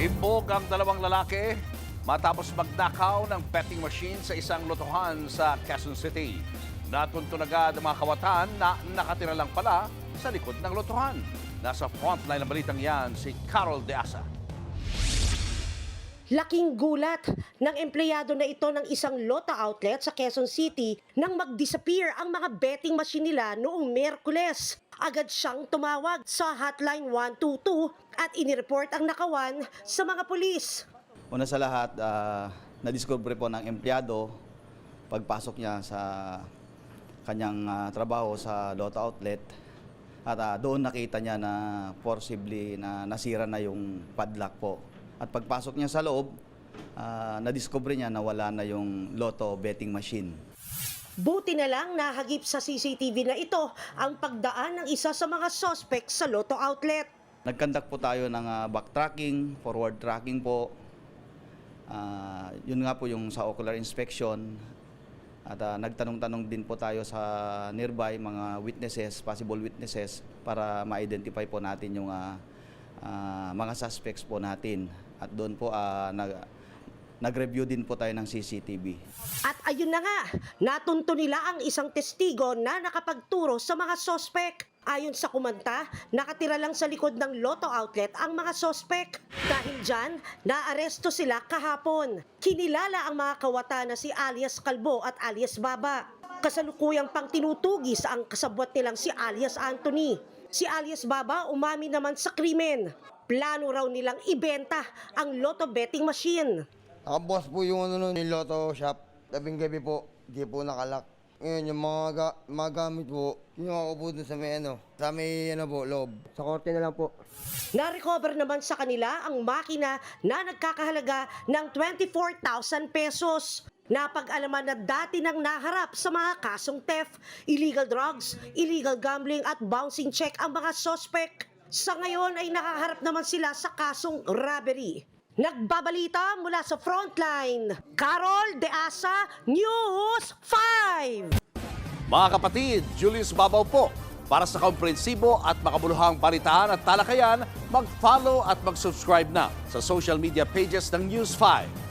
Timbog ang dalawang lalaki matapos magnakaw ng betting machine sa isang lotohan sa Quezon City. Natuntun agad ang mga kawatan na nakatira lang pala sa likod ng lotohan. Nasa frontline ng balitang yan si Carol De Asa. Laking gulat ng empleyado na ito ng isang Lotto outlet sa Quezon City nang mag-disappear ang mga betting machine nila noong Miyerkules. Agad siyang tumawag sa hotline 122 at inireport ang nakawan sa mga pulis. Una sa lahat, na-discover po ng empleyado pagpasok niya sa kanyang trabaho sa Lotto outlet at doon nakita niya na forcibly na nasira na yung padlock po. At pagpasok niya sa loob, na-discover niya na wala na yung Lotto betting machine. Buti na lang nahagip sa CCTV na ito ang pagdaan ng isa sa mga suspect sa Lotto outlet. Nagkandak po tayo ng backtracking, forward tracking po. Yun nga po yung sa ocular inspection. At nagtanong-tanong din po tayo sa nearby mga witnesses, possible witnesses, para ma-identify po natin yung mga suspects po natin. At doon po nag-review din po tayo ng CCTV. At ayun na nga, natunto nila ang isang testigo na nakapagturo sa mga sospek. Ayon sa kumanta, nakatira lang sa likod ng Lotto outlet ang mga sospek. Dahil dyan, naaresto sila kahapon. Kinilala ang mga kawata na si alias Kalbo at alias Baba. Kasalukuyang pang tinutugis ang kasabwat nilang si alias Anthony. Si alias Baba umami naman sa krimen. Plano raw nilang ibenta ang Lotto betting machine. Nakabukas po yung yung Lotto shop. Gabing-gabi po, di po nakalak. Ngayon, yung mga gamit po, kinuha ko po dun sa may loob. Sa korte na lang po. Na-recover naman sa kanila ang makina na nagkakahalaga ng 24,000 pesos. Napag-alaman na dati nang naharap sa mga kasong theft, illegal drugs, illegal gambling at bouncing check ang mga suspect. Sa ngayon ay nakaharap naman sila sa kasong robbery. Nagbabalita mula sa frontline, Carol De Asa, News 5! Mga kapatid, Julius Babaw po. Para sa komprehensibo at makabuluhang balitaan at talakayan, mag-follow at mag-subscribe na sa social media pages ng News 5.